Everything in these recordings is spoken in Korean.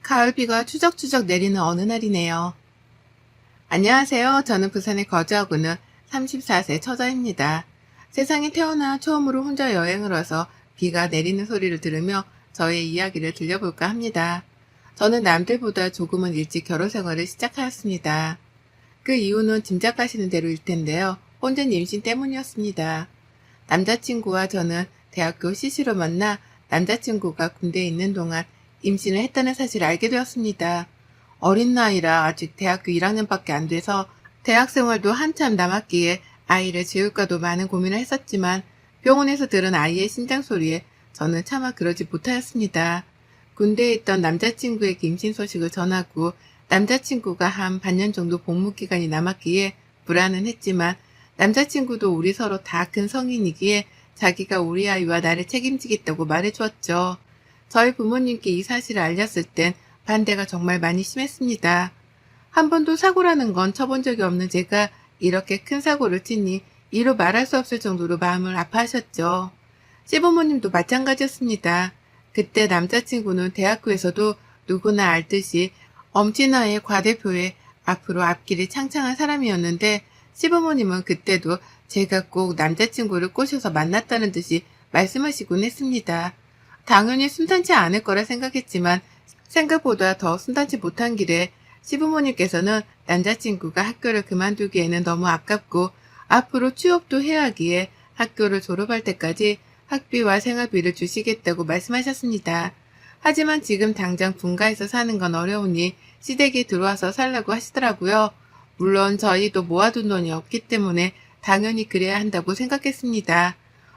가을비가 추적추적 내리는 어느 날이네요. 안녕하세요. 저는 부산에 거주하고 있는 34세 처자입니다. 세상에 태어나 처음으로 혼자 여행을 와서 비가 내리는 소리를 들으며 저의 이야기를 들려볼까 합니다. 저는 남들보다 조금은 일찍 결혼 생활을 시작하였습니다. 그 이유는 짐작하시는 대로일 텐데요. 혼전 임신 때문이었습니다. 남자친구와 저는 대학교 CC로 만나 남자친구가 군대에 있는 동안 임신을 했다는 사실을 알게 되었습니다. 어린 나이라 아직 대학교 1학년밖에 안 돼서 대학 생활도 한참 남았기에 아이를 지울까도 많은 고민을 했었지만 병원에서 들은 아이의 심장 소리에 저는 차마 그러지 못하였습니다. 군대에 있던 남자친구에게 임신 소식을 전하고 남자친구가 한 반년 정도 복무 기간이 남았기에 불안은 했지만 남자친구도 우리 서로 다 큰 성인이기에 자기가 우리 아이와 나를 책임지겠다고 말해주었죠. 저희 부모님께 이 사실을 알렸을 땐 반대가 정말 많이 심했습니다. 한 번도 사고라는 건 쳐본 적이 없는 제가 이렇게 큰 사고를 치니 이루 말할 수 없을 정도로 마음을 아파하셨죠. 시부모님도 마찬가지였습니다. 그때 남자친구는 대학교에서도 누구나 알듯이 엄친아의 과대표에 앞으로 앞길이 창창한 사람이었는데 시부모님은 그때도 제가 꼭 남자친구를 꼬셔서 만났다는 듯이 말씀하시곤 했습니다. 당연히 순탄치 않을 거라 생각했지만 생각보다 더 순탄치 못한 길에 시부모님께서는 남자친구가 학교를 그만두기에는 너무 아깝고 앞으로 취업도 해야 하기에 학교를 졸업할 때까지 학비와 생활비를 주시겠다고 말씀하셨습니다. 하지만 지금 당장 분가해서 사는 건 어려우니 시댁에 들어와서 살라고 하시더라고요. 물론 저희도 모아둔 돈이 없기 때문에 당연히 그래야 한다고 생각했습니다.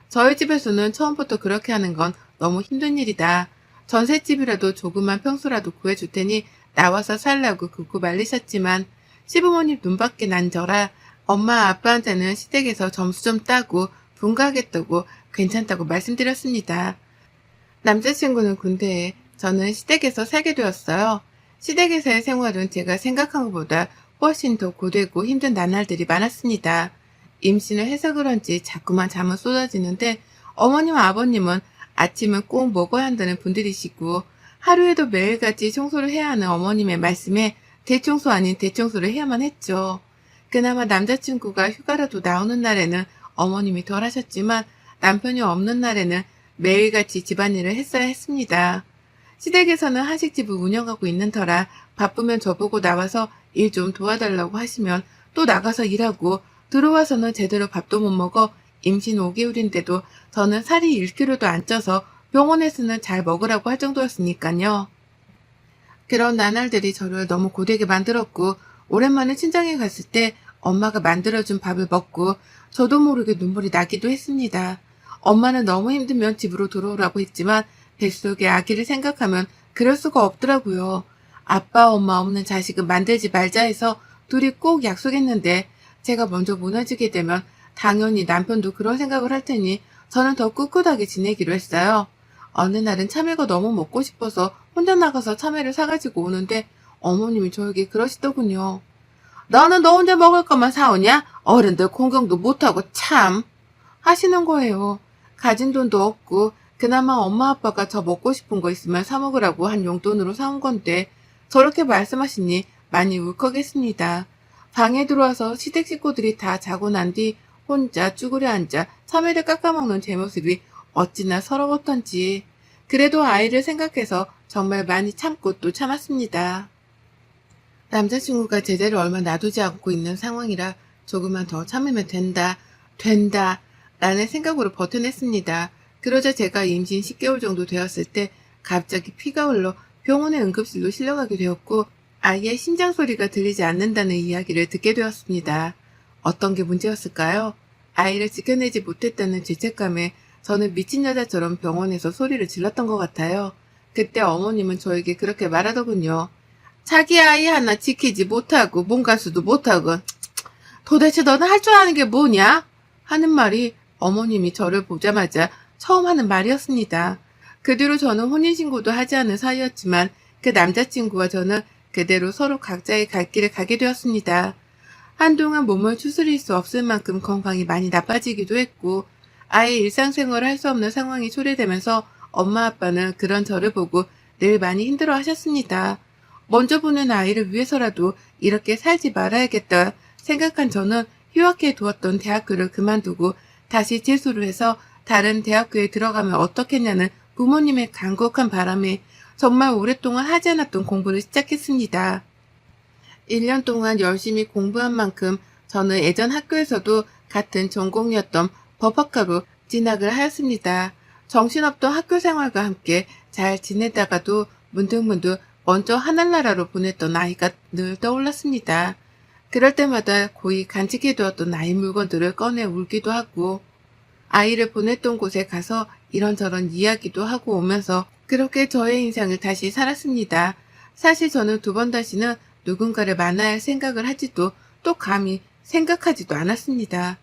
저희 집에서는 처음부터 그렇게 하는 건 너무 힘든 일이다. 전셋집이라도 조그만 평수라도 구해줄 테니 나와서 살라고 굽고 말리셨지만 시부모님 눈밖에 난 저라 엄마 아빠한테는 시댁에서 점수 좀 따고 분가하겠다고 괜찮다고 말씀드렸습니다. 남자친구는 군대에 저는 시댁에서 살게 되었어요. 시댁에서의 생활은 제가 생각한 것보다 훨씬 더 고되고 힘든 나날들이 많았습니다. 임신을 해서 그런지 자꾸만 잠은 쏟아지는데 어머니와 아버님은 아침은 꼭 먹어야 한다는 분들이시고 하루에도 매일같이 청소를 해야 하는 어머님의 말씀에 대청소 아닌 대청소를 해야만 했죠. 그나마 남자친구가 휴가라도 나오는 날에는 어머님이 덜 하셨지만 남편이 없는 날에는 매일같이 집안일을 했어야 했습니다. 시댁에서는 한식집을 운영하고 있는 터라 바쁘면 저보고 나와서 일 좀 도와달라고 하시면 또 나가서 일하고 들어와서는 제대로 밥도 못 먹어 임신 5개월인데도 저는 살이 1kg도 안 쪄서 병원에서는 잘 먹으라고 할 정도였으니까요. 그런 나날들이 저를 너무 고되게 만들었고 오랜만에 친정에 갔을 때 엄마가 만들어준 밥을 먹고 저도 모르게 눈물이 나기도 했습니다. 엄마는 너무 힘들면 집으로 들어오라고 했지만 뱃속의 아기를 생각하면 그럴 수가 없더라고요. 아빠 엄마 없는 자식은 만들지 말자 해서 둘이 꼭 약속했는데 제가 먼저 무너지게 되면 당연히 남편도 그런 생각을 할 테니 저는 더 꿋꿋하게 지내기로 했어요. 어느 날은 참외가 너무 먹고 싶어서 혼자 나가서 참외를 사가지고 오는데 어머님이 저에게 그러시더군요. 너는 너 혼자 먹을 것만 사오냐? 어른들 공경도 못하고 참 하시는 거예요. 가진 돈도 없고 그나마 엄마 아빠가 저 먹고 싶은 거 있으면 사 먹으라고 한 용돈으로 사온 건데 저렇게 말씀하시니 많이 울컥했습니다. 방에 들어와서 시댁 식구들이 다 자고 난 뒤 혼자 쭈그려 앉아 참외를 깎아먹는 제 모습이 어찌나 서러웠던지 그래도 아이를 생각해서 정말 많이 참고 또 참았습니다. 남자친구가 제대로 얼마 놔두지 않고 있는 상황이라 조금만 더 참으면 된다 라는 생각으로 버텨냈습니다. 그러자 제가 임신 10개월 정도 되었을 때 갑자기 피가 흘러 병원의 응급실로 실려가게 되었고 아이의 심장 소리가 들리지 않는다는 이야기를 듣게 되었습니다. 어떤 게 문제였을까요? 아이를 지켜내지 못했다는 죄책감에 저는 미친 여자처럼 병원에서 소리를 질렀던 것 같아요. 그때 어머님은 저에게 그렇게 말하더군요. 자기 아이 하나 지키지 못하고 몸가수도 못하고 도대체 너는 할 줄 아는 게 뭐냐? 하는 말이 어머님이 저를 보자마자 처음 하는 말이었습니다. 그 뒤로 저는 혼인신고도 하지 않은 사이였지만 그 남자친구와 저는 그대로 서로 각자의 갈 길을 가게 되었습니다. 한동안 몸을 추스릴 수 없을 만큼 건강이 많이 나빠지기도 했고 아예 일상생활을 할 수 없는 상황이 초래되면서 엄마 아빠는 그런 저를 보고 늘 많이 힘들어 하셨습니다. 먼저 보는 아이를 위해서라도 이렇게 살지 말아야겠다 생각한 저는 휴학해 두었던 대학교를 그만두고 다시 재수를 해서 다른 대학교에 들어가면 어떻겠냐는 부모님의 간곡한 바람에 정말 오랫동안 하지 않았던 공부를 시작했습니다. 1년 동안 열심히 공부한 만큼 저는 예전 학교에서도 같은 전공이었던 법학과로 진학을 하였습니다. 정신없던 학교 생활과 함께 잘 지내다가도 문득문득 먼저 하늘나라로 보냈던 아이가 늘 떠올랐습니다. 그럴 때마다 고이 간직해두었던 나의 물건들을 꺼내 울기도 하고 아이를 보냈던 곳에 가서 이런저런 이야기도 하고 오면서 그렇게 저의 인생을 다시 살았습니다. 사실 저는 두 번 다시는 누군가를 만나야 할 생각을 하지도 또 감히 생각하지도 않았습니다.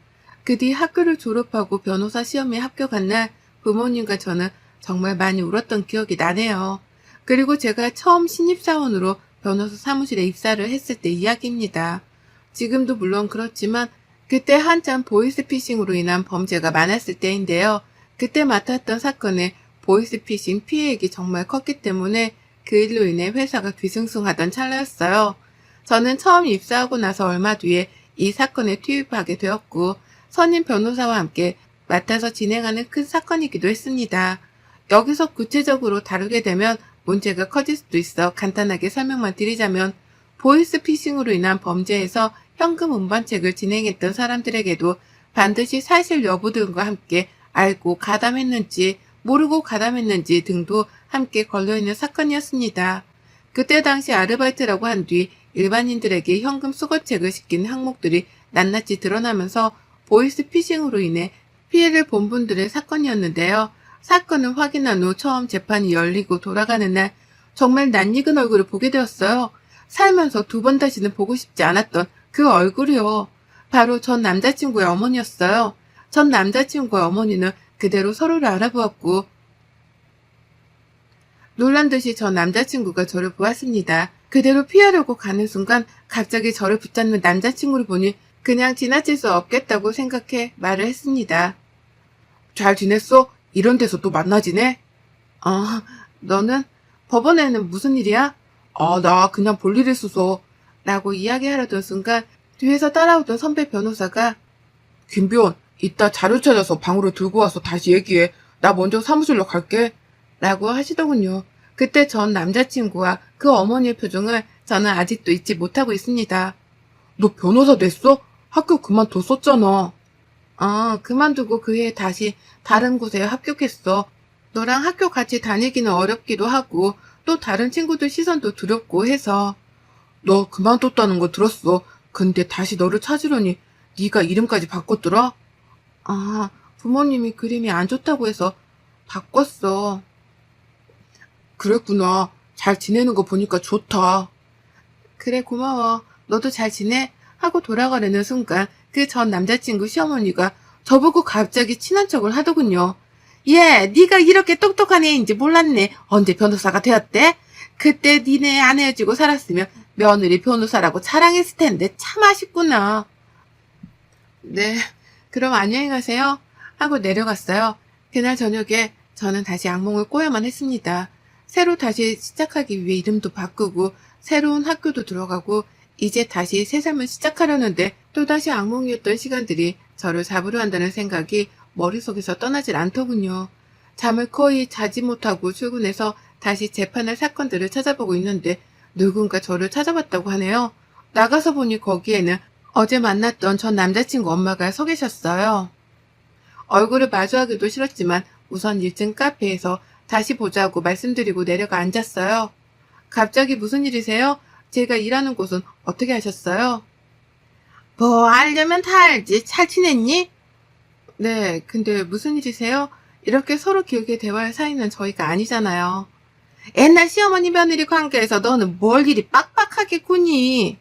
그 뒤 학교를 졸업하고 변호사 시험에 합격한 날 부모님과 저는 정말 많이 울었던 기억이 나네요. 그리고 제가 처음 신입사원으로 변호사 사무실에 입사를 했을 때 이야기입니다. 지금도 물론 그렇지만 그때 한참 보이스피싱으로 인한 범죄가 많았을 때인데요. 그때 맡았던 사건의 보이스피싱 피해액이 정말 컸기 때문에 그 일로 인해 회사가 뒤숭숭하던 찰나였어요. 저는 처음 입사하고 나서 얼마 뒤에 이 사건에 투입하게 되었고 선임 변호사와 함께 맡아서 진행하는 큰 사건이기도 했습니다. 여기서 구체적으로 다루게 되면 문제가 커질 수도 있어 간단하게 설명만 드리자면 보이스피싱으로 인한 범죄에서 현금 운반책을 진행했던 사람들에게도 반드시 사실 여부 등과 함께 알고 가담했는지 모르고 가담했는지 등도 함께 걸려있는 사건이었습니다. 그때 당시 아르바이트라고 한 뒤 일반인들에게 현금 수거책을 시킨 항목들이 낱낱이 드러나면서 보이스피싱으로 인해 피해를 본 분들의 사건이었는데요. 사건을 확인한 후 처음 재판이 열리고 돌아가는 날 정말 낯익은 얼굴을 보게 되었어요. 살면서 두 번 다시는 보고 싶지 않았던 그 얼굴이요. 바로 전 남자친구의 어머니였어요. 전 남자친구의 어머니는 그대로 서로를 알아보았고 놀란 듯이 전 남자친구가 저를 보았습니다. 그대로 피하려고 가는 순간 갑자기 저를 붙잡는 남자친구를 보니 그냥 지나칠 수 없겠다고 생각해 말을 했습니다. 잘 지냈어? 이런 데서 또 만나지네? 너는? 법원에는 무슨 일이야? 나 그냥 볼 일 있어서. 라고 이야기하려던 순간 뒤에서 따라오던 선배 변호사가 김비원, 이따 자료 찾아서 방으로 들고 와서 다시 얘기해. 나 먼저 사무실로 갈게. 라고 하시더군요. 그때 전 남자친구와 그 어머니의 표정을 저는 아직도 잊지 못하고 있습니다. 너 변호사 됐어? 학교 그만뒀었잖아. 그만두고 그 해에 다시 다른 곳에 합격했어. 너랑 학교 같이 다니기는 어렵기도 하고 또 다른 친구들 시선도 두렵고 해서. 너 그만뒀다는 거 들었어. 근데 다시 너를 찾으려니 네가 이름까지 바꿨더라? 부모님이 그림이 안 좋다고 해서 바꿨어. 그랬구나. 잘 지내는 거 보니까 좋다. 그래 고마워. 너도 잘 지내? 하고 돌아가려는 순간 그 전 남자친구 시어머니가 저보고 갑자기 친한 척을 하더군요. 얘, 네가 이렇게 똑똑한 애인지 몰랐네. 언제 변호사가 되었대? 그때 니네 안 헤어지고 살았으면 며느리 변호사라고 자랑했을 텐데 참 아쉽구나. 네, 그럼 안녕히 가세요. 하고 내려갔어요. 그날 저녁에 저는 다시 악몽을 꿔야만 했습니다. 새로 다시 시작하기 위해 이름도 바꾸고 새로운 학교도 들어가고 이제 다시 새 삶을 시작하려는데 또다시 악몽이었던 시간들이 저를 잡으려 한다는 생각이 머릿속에서 떠나질 않더군요. 잠을 거의 자지 못하고 출근해서 다시 재판할 사건들을 찾아보고 있는데 누군가 저를 찾아봤다고 하네요. 나가서 보니 거기에는 어제 만났던 전 남자친구 엄마가 서 계셨어요. 얼굴을 마주하기도 싫었지만 우선 1층 카페에서 다시 보자고 말씀드리고 내려가 앉았어요. 갑자기 무슨 일이세요? 제가 일하는 곳은 어떻게 하셨어요? 뭐 알려면 다 알지. 잘 지냈니? 네, 근데 무슨 일이세요? 이렇게 서로 길게 대화할 사이는 저희가 아니잖아요. 옛날 시어머니 며느리 관계에서 너는 뭘 이리 빡빡하게 구니?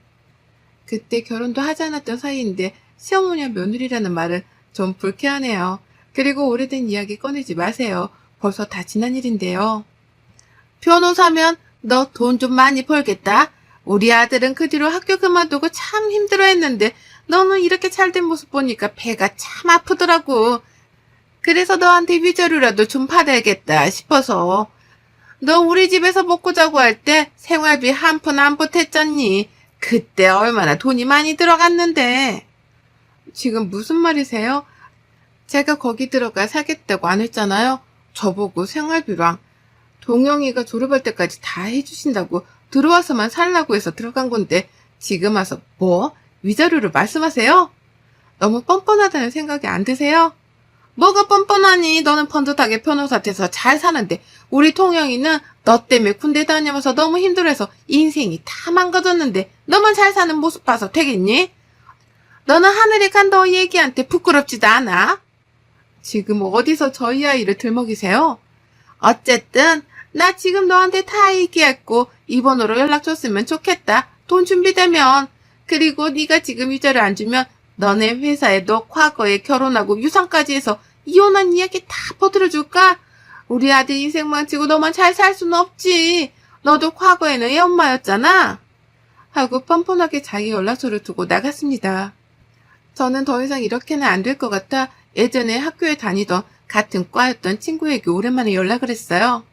그때 결혼도 하지 않았던 사이인데 시어머니와 며느리라는 말은 좀 불쾌하네요. 그리고 오래된 이야기 꺼내지 마세요. 벌써 다 지난 일인데요. 변호사면 너 돈 좀 많이 벌겠다. 우리 아들은 그 뒤로 학교 그만두고 참 힘들어했는데 너는 이렇게 잘된 모습 보니까 배가 참 아프더라고. 그래서 너한테 위자료라도 좀 받아야겠다 싶어서. 너 우리 집에서 먹고 자고 할 때 생활비 한 푼 안 보탰잖니. 그때 얼마나 돈이 많이 들어갔는데. 지금 무슨 말이세요? 제가 거기 들어가 살겠다고 안 했잖아요. 저보고 생활비랑 동영이가 졸업할 때까지 다 해주신다고 들어와서만 살라고 해서 들어간 건데 지금 와서 뭐? 위자료를 말씀하세요? 너무 뻔뻔하다는 생각이 안 드세요? 뭐가 뻔뻔하니? 너는 번듯하게 변호사 돼서 잘 사는데 우리 통영이는 너 때문에 군대 다녀와서 너무 힘들어서 인생이 다 망가졌는데 너만 잘 사는 모습 봐서 되겠니? 너는 하늘이 간 너 얘기한테 부끄럽지도 않아? 지금 어디서 저희 아이를 들먹이세요? 어쨌든 나 지금 너한테 다 얘기했고 이번호로 연락 줬으면 좋겠다. 돈 준비되면. 그리고 네가 지금 위자료 안 주면 너네 회사에 너 과거에 결혼하고 유산까지 해서 이혼한 이야기 다 퍼뜨려줄까? 우리 아들 인생 망치고 너만 잘 살 수는 없지. 너도 과거에는 애 엄마였잖아. 하고 뻔뻔하게 자기 연락처를 두고 나갔습니다. 저는 더 이상 이렇게는 안 될 것 같아 예전에 학교에 다니던 같은 과였던 친구에게 오랜만에 연락을 했어요.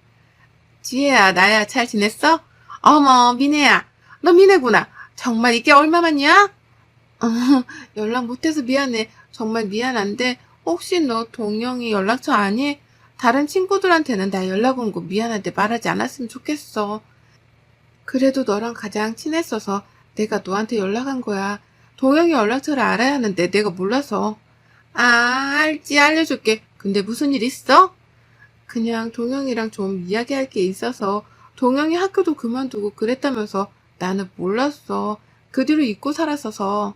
지혜야, 나야, 잘 지냈어? 어머, 미네야. 너 미네구나. 정말 이게 얼마만이야? 연락 못해서 미안해. 정말 미안한데 혹시 너 동영이 연락처 아니? 다른 친구들한테는 나 연락 온 거 미안한데 말하지 않았으면 좋겠어. 그래도 너랑 가장 친했어서 내가 너한테 연락한 거야. 동영이 연락처를 알아야 하는데 내가 몰라서. 아, 알지, 알려줄게. 근데 무슨 일 있어? 그냥 동영이랑 좀 이야기할 게 있어서 동영이 학교도 그만두고 그랬다면서 나는 몰랐어. 그 뒤로 잊고 살았어서.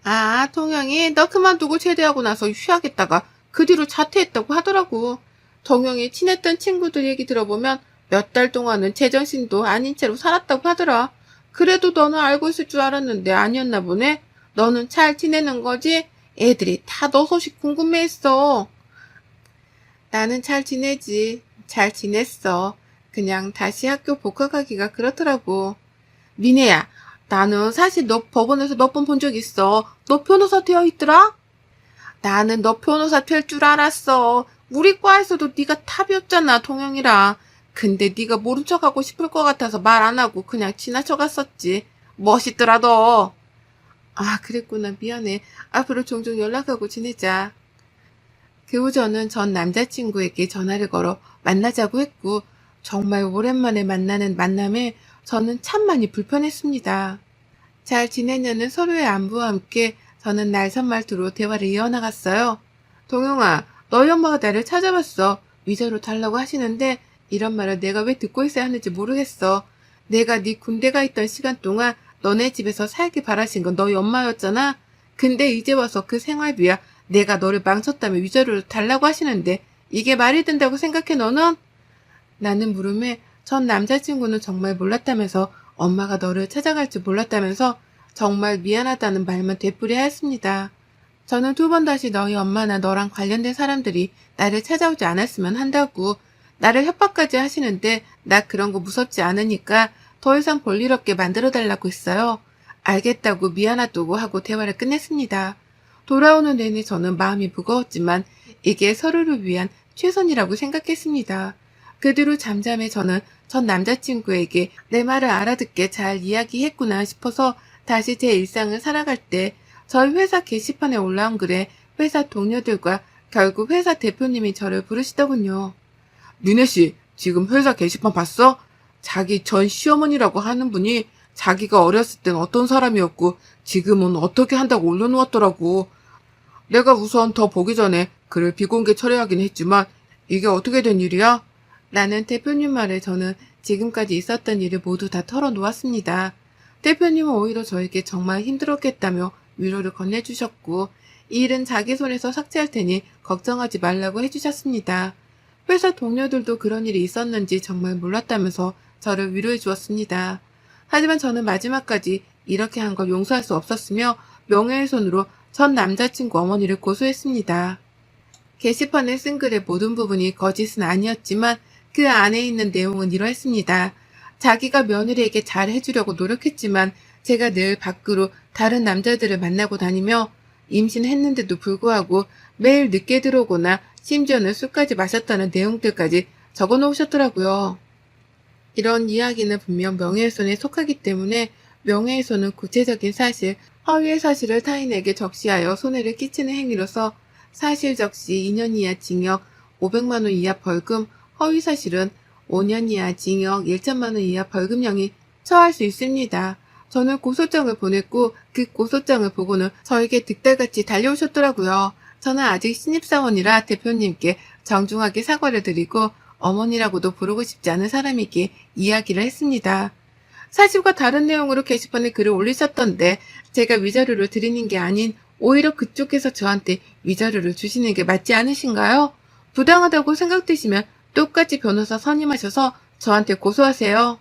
아, 동영이 너 그만두고 제대하고 나서 휴학했다가 그 뒤로 자퇴했다고 하더라고. 동영이 친했던 친구들 얘기 들어보면 몇 달 동안은 제정신도 아닌 채로 살았다고 하더라. 그래도 너는 알고 있을 줄 알았는데 아니었나 보네. 너는 잘 지내는 거지? 애들이 다 너 소식 궁금해했어. 나는 잘 지내지. 잘 지냈어. 그냥 다시 학교 복학하기가 그렇더라고. 미네야, 나는 사실 너 법원에서 몇 번 본 적 있어. 너 변호사 되어 있더라? 나는 너 변호사 될 줄 알았어. 우리 과에서도 네가 탑이었잖아, 동영이랑. 근데 네가 모른 척하고 싶을 것 같아서 말 안 하고 그냥 지나쳐 갔었지. 멋있더라, 너. 아, 그랬구나. 미안해. 앞으로 종종 연락하고 지내자. 그 후 저는 전 남자친구에게 전화를 걸어 만나자고 했고 정말 오랜만에 만나는 만남에 저는 참 많이 불편했습니다. 잘 지내냐는 서로의 안부와 함께 저는 날선 말투로 대화를 이어나갔어요. 동영아, 너희 엄마가 나를 찾아봤어. 위자료 달라고 하시는데 이런 말을 내가 왜 듣고 있어야 하는지 모르겠어. 내가 네 군대 가 있던 시간 동안 너네 집에서 살길 바라신 건 너희 엄마였잖아. 근데 이제 와서 그 생활비야 내가 너를 망쳤다며 위자료를 달라고 하시는데 이게 말이 된다고 생각해 너는? 나는 물음에 전 남자친구는 정말 몰랐다면서 엄마가 너를 찾아갈 줄 몰랐다면서 정말 미안하다는 말만 되풀이하였습니다. 저는 두 번 다시 너희 엄마나 너랑 관련된 사람들이 나를 찾아오지 않았으면 한다고 나를 협박까지 하시는데 나 그런 거 무섭지 않으니까 더 이상 볼일 없게 만들어달라고 했어요. 알겠다고 미안하다고 하고 대화를 끝냈습니다. 돌아오는 내내 저는 마음이 무거웠지만 이게 서로를 위한 최선이라고 생각했습니다. 그 뒤로 잠잠해 저는 전 남자친구에게 내 말을 알아듣게 잘 이야기했구나 싶어서 다시 제 일상을 살아갈 때 저희 회사 게시판에 올라온 글에 회사 동료들과 결국 회사 대표님이 저를 부르시더군요. 미네씨, 지금 회사 게시판 봤어? 자기 전 시어머니라고 하는 분이 자기가 어렸을 땐 어떤 사람이었고 지금은 어떻게 한다고 올려놓았더라고. 내가 우선 더 보기 전에 글을 비공개 처리하긴 했지만 이게 어떻게 된 일이야? 라는 대표님 말에 저는 지금까지 있었던 일을 모두 다 털어놓았습니다. 대표님은 오히려 저에게 정말 힘들었겠다며 위로를 건네주셨고 이 일은 자기 손에서 삭제할 테니 걱정하지 말라고 해주셨습니다. 회사 동료들도 그런 일이 있었는지 정말 몰랐다면서 저를 위로해 주었습니다. 하지만 저는 마지막까지 이렇게 한 걸 용서할 수 없었으며 명예훼손으로 전 남자친구 어머니를 고소했습니다. 게시판에 쓴 글의 모든 부분이 거짓은 아니었지만 그 안에 있는 내용은 이러했습니다. 자기가 며느리에게 잘 해주려고 노력했지만 제가 늘 밖으로 다른 남자들을 만나고 다니며 임신했는데도 불구하고 매일 늦게 들어오거나 심지어는 술까지 마셨다는 내용들까지 적어놓으셨더라고요. 이런 이야기는 분명 명예훼손에 속하기 때문에 명예훼손은 구체적인 사실, 허위의 사실을 타인에게 적시하여 손해를 끼치는 행위로서 사실 적시 2년 이하 징역 500만 원 이하 벌금, 허위 사실은 5년 이하 징역 1천만 원 이하 벌금형이 처할 수 있습니다. 저는 고소장을 보냈고 그 고소장을 보고는 저에게 득달같이 달려오셨더라고요. 저는 아직 신입사원이라 대표님께 정중하게 사과를 드리고 어머니라고도 부르고 싶지 않은 사람에게 이야기를 했습니다. 사실과 다른 내용으로 게시판에 글을 올리셨던데 제가 위자료를 드리는 게 아닌 오히려 그쪽에서 저한테 위자료를 주시는 게 맞지 않으신가요? 부당하다고 생각되시면 똑같이 변호사 선임하셔서 저한테 고소하세요.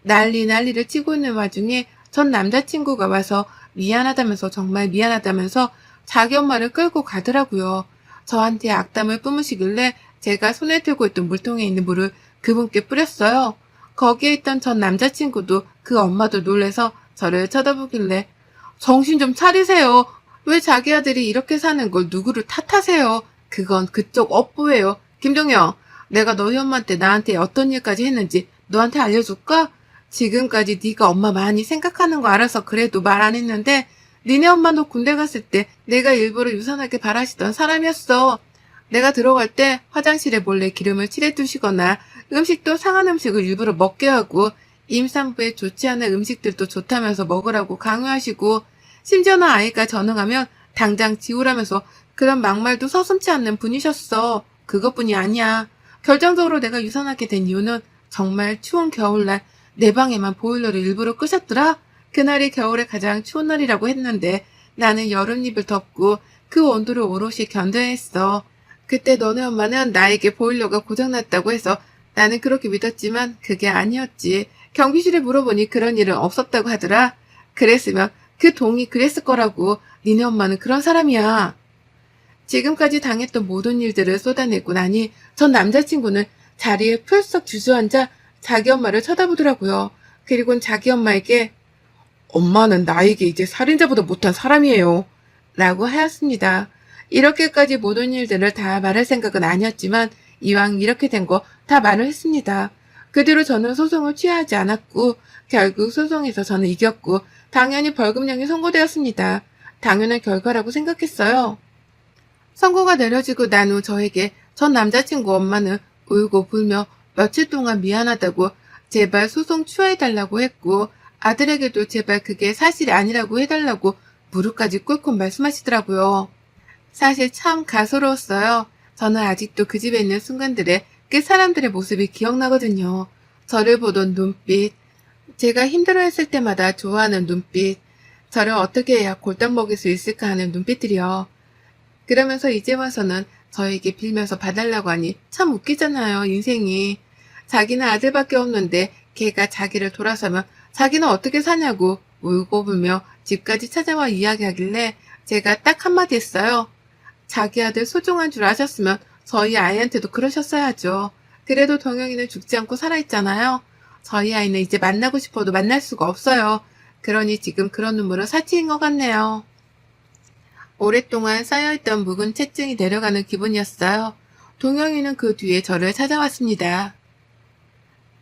난리를 치고 있는 와중에 전 남자친구가 와서 미안하다면서 정말 미안하다면서 자기 엄마를 끌고 가더라고요. 저한테 악담을 뿜으시길래 제가 손에 들고 있던 물통에 있는 물을 그분께 뿌렸어요. 거기에 있던 전 남자친구도 그 엄마도 놀래서 저를 쳐다보길래 정신 좀 차리세요. 왜 자기 아들이 이렇게 사는 걸 누구를 탓하세요. 그건 그쪽 업보예요. 김동영, 내가 너희 엄마한테 나한테 어떤 일까지 했는지 너한테 알려줄까? 지금까지 네가 엄마 많이 생각하는 거 알아서 그래도 말 안 했는데 니네 엄마도 군대 갔을 때 내가 일부러 유산하게 바라시던 사람이었어. 내가 들어갈 때 화장실에 몰래 기름을 칠해두시거나 음식도 상한 음식을 일부러 먹게 하고 임산부에 좋지 않은 음식들도 좋다면서 먹으라고 강요하시고 심지어는 아이가 전응하면 당장 지우라면서 그런 막말도 서슴지 않는 분이셨어. 그것뿐이 아니야. 결정적으로 내가 유산하게 된 이유는 정말 추운 겨울날 내 방에만 보일러를 일부러 끄셨더라. 그날이 겨울에 가장 추운 날이라고 했는데 나는 여름입을 덮고 그 온도를 오롯이 견뎌야 했어. 그때 너네 엄마는 나에게 보일러가 고장났다고 해서 나는 그렇게 믿었지만 그게 아니었지. 경비실에 물어보니 그런 일은 없었다고 하더라. 그랬으면 그 동이 그랬을 거라고. 니네 엄마는 그런 사람이야. 지금까지 당했던 모든 일들을 쏟아내고 나니 전 남자친구는 자리에 풀썩 주저앉아 자기 엄마를 쳐다보더라고요. 그리고는 자기 엄마에게 엄마는 나에게 이제 살인자보다 못한 사람이에요. 라고 하였습니다. 이렇게까지 모든 일들을 다 말할 생각은 아니었지만 이왕 이렇게 된 거 다 말을 했습니다. 그 뒤로 저는 소송을 취하지 않았고 결국 소송에서 저는 이겼고 당연히 벌금형이 선고되었습니다. 당연한 결과라고 생각했어요. 선고가 내려지고 난 후 저에게 전 남자친구 엄마는 울고 불며 며칠 동안 미안하다고 제발 소송 취하해달라고 했고 아들에게도 제발 그게 사실이 아니라고 해달라고 무릎까지 꿇고 말씀하시더라고요. 사실 참 가소로웠어요. 저는 아직도 그 집에 있는 순간들에 그 사람들의 모습이 기억나거든요. 저를 보던 눈빛, 제가 힘들어했을 때마다 좋아하는 눈빛, 저를 어떻게 해야 골딱 먹일 수 있을까 하는 눈빛들이요. 그러면서 이제 와서는 저에게 빌면서 봐달라고 하니 참 웃기잖아요, 인생이. 자기는 아들밖에 없는데 걔가 자기를 돌아서면 자기는 어떻게 사냐고 울고 불며 집까지 찾아와 이야기하길래 제가 딱 한마디 했어요. 자기 아들 소중한 줄 아셨으면 저희 아이한테도 그러셨어야죠. 그래도 동영이는 죽지 않고 살아있잖아요. 저희 아이는 이제 만나고 싶어도 만날 수가 없어요. 그러니 지금 그런 눈물은 사치인 것 같네요. 오랫동안 쌓여있던 묵은 채증이 내려가는 기분이었어요. 동영이는 그 뒤에 저를 찾아왔습니다.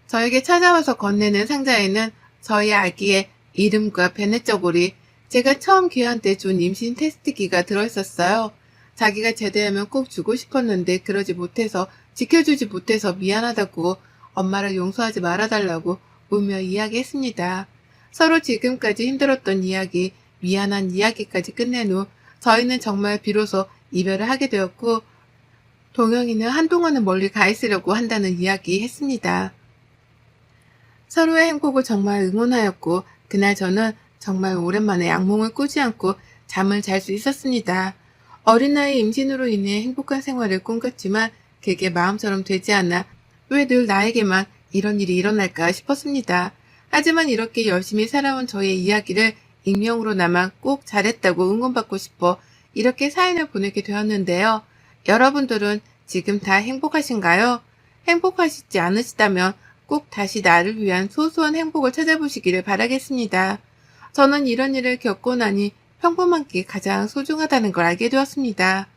저에게 찾아와서 건네는 상자에는 저희 아기의 이름과 베넷저고리, 제가 처음 걔한테 준 임신 테스트기가 들어있었어요. 자기가 제대하면 꼭 주고 싶었는데 그러지 못해서 지켜주지 못해서 미안하다고 엄마를 용서하지 말아달라고 울며 이야기했습니다. 서로 지금까지 힘들었던 이야기, 미안한 이야기까지 끝낸 후 저희는 정말 비로소 이별을 하게 되었고 동영이는 한동안은 멀리 가 있으려고 한다는 이야기 했습니다. 서로의 행복을 정말 응원하였고 그날 저는 정말 오랜만에 악몽을 꾸지 않고 잠을 잘 수 있었습니다. 어린 나이 임신으로 인해 행복한 생활을 꿈꿨지만 그게 마음처럼 되지 않아 왜 늘 나에게만 이런 일이 일어날까 싶었습니다. 하지만 이렇게 열심히 살아온 저의 이야기를 익명으로나마 꼭 잘했다고 응원받고 싶어 이렇게 사연을 보내게 되었는데요. 여러분들은 지금 다 행복하신가요? 행복하시지 않으시다면 꼭 다시 나를 위한 소소한 행복을 찾아보시기를 바라겠습니다. 저는 이런 일을 겪고 나니 평범한 게 가장 소중하다는 걸 알게 되었습니다.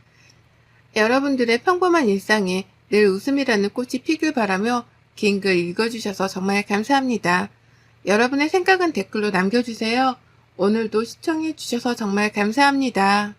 여러분들의 평범한 일상에 늘 웃음이라는 꽃이 피길 바라며 긴 글 읽어주셔서 정말 감사합니다. 여러분의 생각은 댓글로 남겨주세요. 오늘도 시청해주셔서 정말 감사합니다.